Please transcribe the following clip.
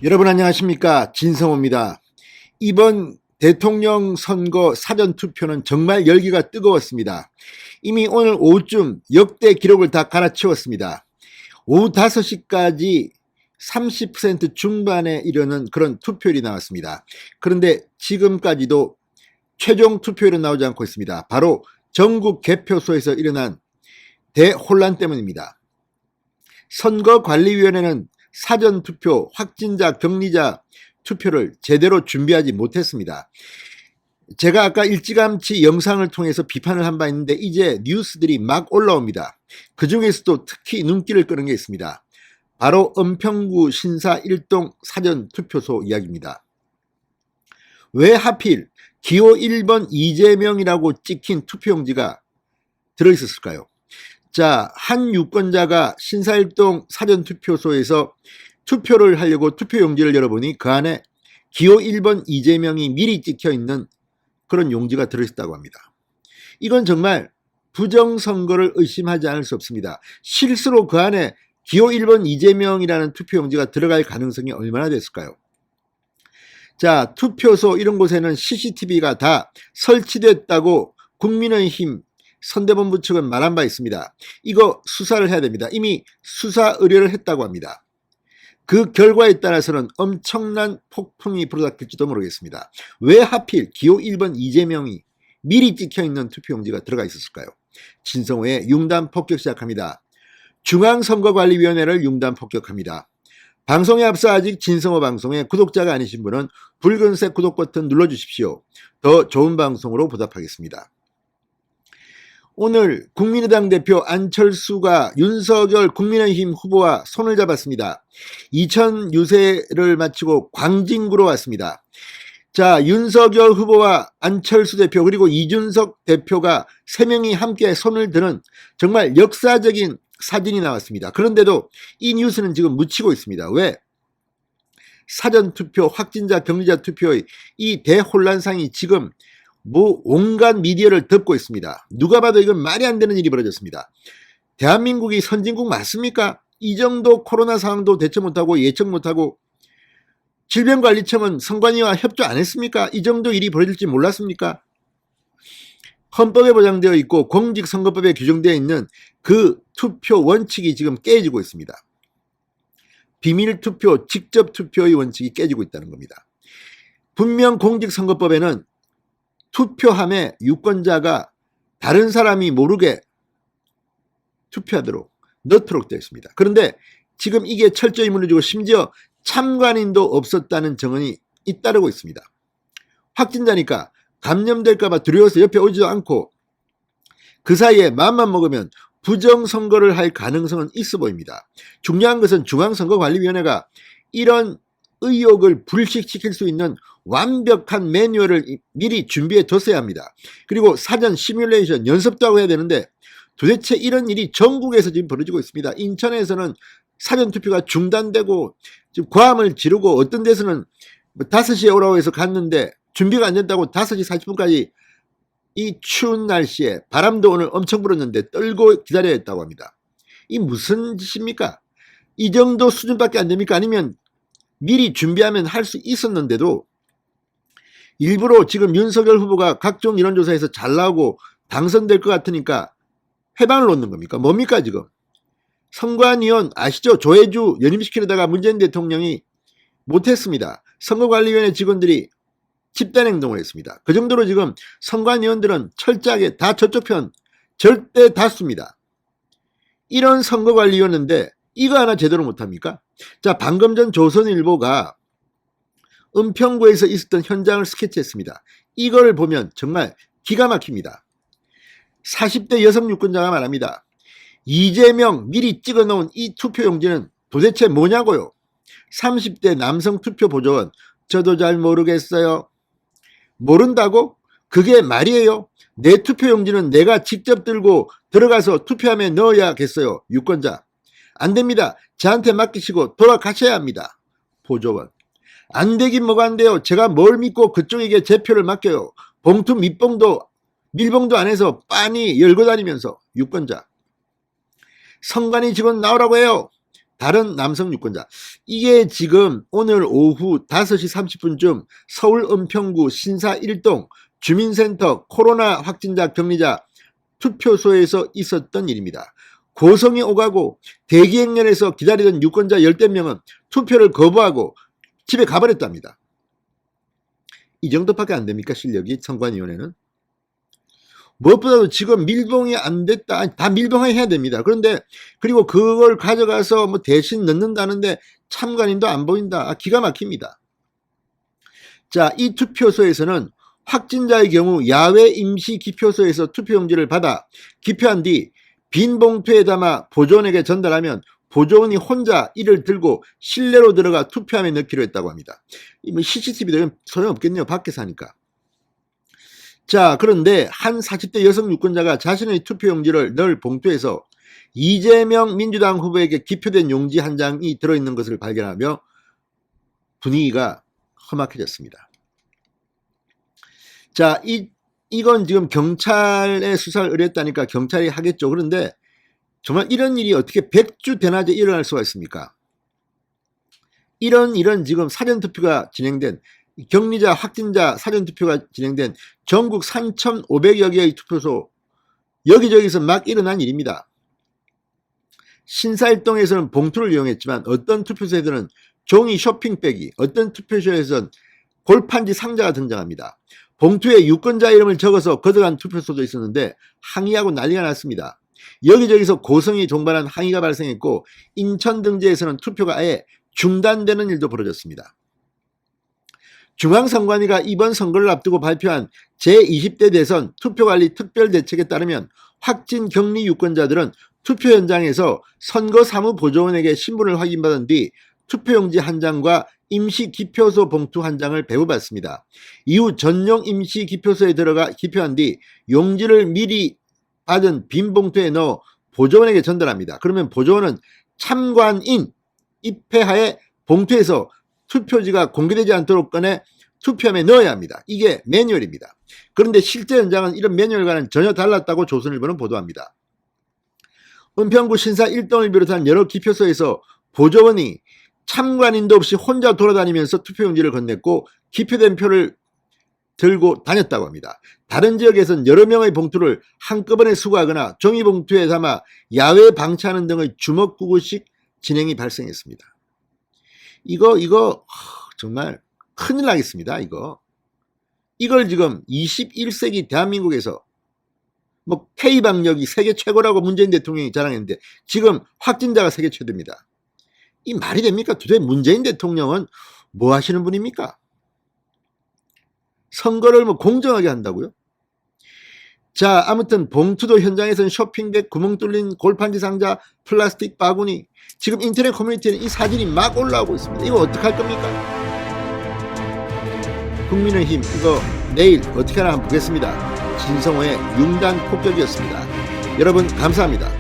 여러분 안녕하십니까, 진성호입니다. 이번 대통령 선거 사전투표는 정말 열기가 뜨거웠습니다. 이미 오늘 오후쯤 역대 기록을 다 갈아치웠습니다. 오후 5시까지 30% 중반에 이르는 그런 투표율이 나왔습니다. 그런데 지금까지도 최종 투표율은 나오지 않고 있습니다. 바로 전국 개표소에서 일어난 대혼란 때문입니다. 선거관리위원회는 사전투표, 확진자, 격리자 투표를 제대로 준비하지 못했습니다. 제가 아까 일찌감치 영상을 통해서 비판을 한 바 있는데 이제 뉴스들이 막 올라옵니다. 그 중에서도 특히 눈길을 끄는 게 있습니다. 바로 은평구 신사 1동 사전투표소 이야기입니다. 왜 하필 기호 1번 이재명이라고 찍힌 투표용지가 들어있었을까요? 자, 한 유권자가 신사일동 사전투표소에서 투표를 하려고 투표용지를 열어보니 그 안에 기호 1번 이재명이 미리 찍혀 있는 그런 용지가 들어있다고 합니다. 이건 정말 부정선거를 의심하지 않을 수 없습니다. 실수로 그 안에 기호 1번 이재명이라는 투표용지가 들어갈 가능성이 얼마나 됐을까요? 자, 투표소 이런 곳에는 CCTV가 다 설치됐다고 국민의힘 선대본부 측은 말한 바 있습니다. 이거 수사를 해야 됩니다. 이미 수사 의뢰를 했다고 합니다. 그 결과에 따라서는 엄청난 폭풍이 불어닥칠지도 모르겠습니다. 왜 하필 기호 1번 이재명이 미리 찍혀있는 투표용지가 들어가 있었을까요? 진성호의 융단 폭격 시작합니다. 중앙선거관리위원회를 융단 폭격합니다. 방송에 앞서 아직 진성호 방송에 구독자가 아니신 분은 붉은색 구독 버튼 눌러주십시오. 더 좋은 방송으로 보답하겠습니다. 오늘 국민의당 대표 안철수가 윤석열 국민의힘 후보와 손을 잡았습니다. 이천 유세를 마치고 광진구로 왔습니다. 자, 윤석열 후보와 안철수 대표 그리고 이준석 대표가 3명이 함께 손을 드는 정말 역사적인 사진이 나왔습니다. 그런데도 이 뉴스는 지금 묻히고 있습니다. 왜? 사전투표, 확진자, 격리자 투표의 이 대혼란상이 지금 온갖 미디어를 덮고 있습니다. 누가 봐도 이건 말이 안 되는 일이 벌어졌습니다. 대한민국이 선진국 맞습니까? 이 정도 코로나 상황도 대처 못하고 예측 못하고 질병관리청은 선관위와 협조 안 했습니까? 이 정도 일이 벌어질지 몰랐습니까? 헌법에 보장되어 있고 공직선거법에 규정되어 있는 그 투표 원칙이 지금 깨지고 있습니다. 비밀투표, 직접투표의 원칙이 깨지고 있다는 겁니다. 분명 공직선거법에는 투표함에 유권자가 다른 사람이 모르게 투표하도록 넣도록 되어 있습니다. 그런데 지금 이게 철저히 무너지고 심지어 참관인도 없었다는 정언이 잇따르고 있습니다. 확진자니까 감염될까 봐 두려워서 옆에 오지도 않고 그 사이에 마음만 먹으면 부정선거를 할 가능성은 있어 보입니다. 중요한 것은 중앙선거관리위원회가 이런 의혹을 불식시킬 수 있는 완벽한 매뉴얼을 미리 준비해 뒀어야 합니다. 그리고 사전 시뮬레이션 연습도 하고 해야 되는데 도대체 이런 일이 전국에서 지금 벌어지고 있습니다. 인천에서는 사전투표가 중단되고 지금 고함을 지르고 어떤 데서는 5시에 오라고 해서 갔는데 준비가 안 된다고 5시 40분까지 이 추운 날씨에 바람도 오늘 엄청 불었는데 떨고 기다려야 했다고 합니다. 이 무슨 짓입니까? 이 정도 수준밖에 안 됩니까? 아니면 미리 준비하면 할 수 있었는데도 일부러 지금 윤석열 후보가 각종 여론조사에서 잘 나오고 당선될 것 같으니까 해방을 놓는 겁니까? 뭡니까 지금? 선관위원 아시죠? 조혜주 연임시키려다가 문재인 대통령이 못했습니다. 선거관리위원회 직원들이 집단행동을 했습니다. 그 정도로 지금 선관위원들은 철저하게 다 저쪽 편 절대 다수입니다. 이런 선거관리위원회인데 이거 하나 제대로 못합니까? 자, 방금 전 조선일보가 은평구에서 있었던 현장을 스케치했습니다. 이걸 보면 정말 기가 막힙니다. 40대 여성 유권자가 말합니다. 이재명 미리 찍어놓은 이 투표용지는 도대체 뭐냐고요? 30대 남성 투표 보조원 저도 잘 모르겠어요. 모른다고? 그게 말이에요? 내 투표용지는 내가 직접 들고 들어가서 투표함에 넣어야겠어요. 유권자. 안 됩니다. 저한테 맡기시고 돌아가셔야 합니다. 보조원. 안 되긴 뭐가 안 돼요. 제가 뭘 믿고 그쪽에게 제 표를 맡겨요. 봉투 밀봉도 안 해서 빤히 열고 다니면서 유권자. 선관위 직원 나오라고 해요. 다른 남성 유권자. 이게 지금 오늘 오후 5시 30분쯤 서울 은평구 신사 1동 주민센터 코로나 확진자 격리자 투표소에서 있었던 일입니다. 고성이 오가고 대기행렬에서 기다리던 유권자 10대명은 투표를 거부하고 집에 가버렸답니다. 이 정도밖에 안 됩니까? 실력이 선관위원회는. 무엇보다도 지금 밀봉이 안 됐다. 다 밀봉해야 됩니다. 그런데 그리고 그걸 가져가서 뭐 대신 넣는다는데 참관인도 안 보인다. 기가 막힙니다. 자, 이 투표소에서는 확진자의 경우 야외 임시 기표소에서 투표용지를 받아 기표한 뒤 빈 봉투에 담아 보조원에게 전달하면 보조원이 혼자 이를 들고 실내로 들어가 투표함에 넣기로 했다고 합니다. CCTV도 소용없겠네요. 밖에서 하니까. 자, 그런데 한 40대 여성 유권자가 자신의 투표용지를 넣을 봉투에서 이재명 민주당 후보에게 기표된 용지 한 장이 들어있는 것을 발견하며 분위기가 험악해졌습니다. 자, 이건 지금 경찰에 수사를 의뢰했다니까 경찰이 하겠죠. 그런데 정말 이런 일이 어떻게 백주 대낮에 일어날 수가 있습니까? 이런 지금 사전투표가 진행된 격리자 확진자 사전투표가 진행된 전국 3,500여 개의 투표소 여기저기서 막 일어난 일입니다. 신사일동에서는 봉투를 이용했지만 어떤 투표소에서는 종이 쇼핑백이, 어떤 투표소에서는 골판지 상자가 등장합니다. 봉투에 유권자 이름을 적어서 걷어간 투표소도 있었는데 항의하고 난리가 났습니다. 여기저기서 고성이 종발한 항의가 발생했고 인천 등지에서는 투표가 아예 중단되는 일도 벌어졌습니다. 중앙선관위가 이번 선거를 앞두고 발표한 제20대 대선 투표관리 특별대책에 따르면 확진 격리 유권자들은 투표 현장에서 선거사무보조원에게 신분을 확인받은 뒤 투표용지 한 장과 임시 기표소 봉투 한 장을 배부받습니다. 이후 전용 임시 기표소에 들어가 기표한 뒤 용지를 미리 받은 빈 봉투에 넣어 보조원에게 전달합니다. 그러면 보조원은 참관인 입회하에 봉투에서 투표지가 공개되지 않도록 꺼내 투표함에 넣어야 합니다. 이게 매뉴얼입니다. 그런데 실제 현장은 이런 매뉴얼과는 전혀 달랐다고 조선일보는 보도합니다. 은평구 신사 1동을 비롯한 여러 기표소에서 보조원이 참관인도 없이 혼자 돌아다니면서 투표용지를 건넸고 기표된 표를 들고 다녔다고 합니다. 다른 지역에서는 여러 명의 봉투를 한꺼번에 수거하거나 종이봉투에 담아 야외 방치하는 등의 주먹구구식 진행이 발생했습니다. 이거 정말 큰일 나겠습니다. 이걸 지금 21세기 대한민국에서 뭐 K방역이 세계 최고라고 문재인 대통령이 자랑했는데 지금 확진자가 세계 최대입니다. 이 말이 됩니까? 도대체 문재인 대통령은 뭐 하시는 분입니까? 선거를 뭐 공정하게 한다고요? 자, 아무튼 봉투도 현장에서는 쇼핑백, 구멍 뚫린 골판지 상자, 플라스틱 바구니. 지금 인터넷 커뮤니티에는 이 사진이 막 올라오고 있습니다. 이거 어떡할 겁니까? 국민의힘 이거 내일 어떻게 하나 한번 보겠습니다. 진성호의 융단 폭격이었습니다. 여러분 감사합니다.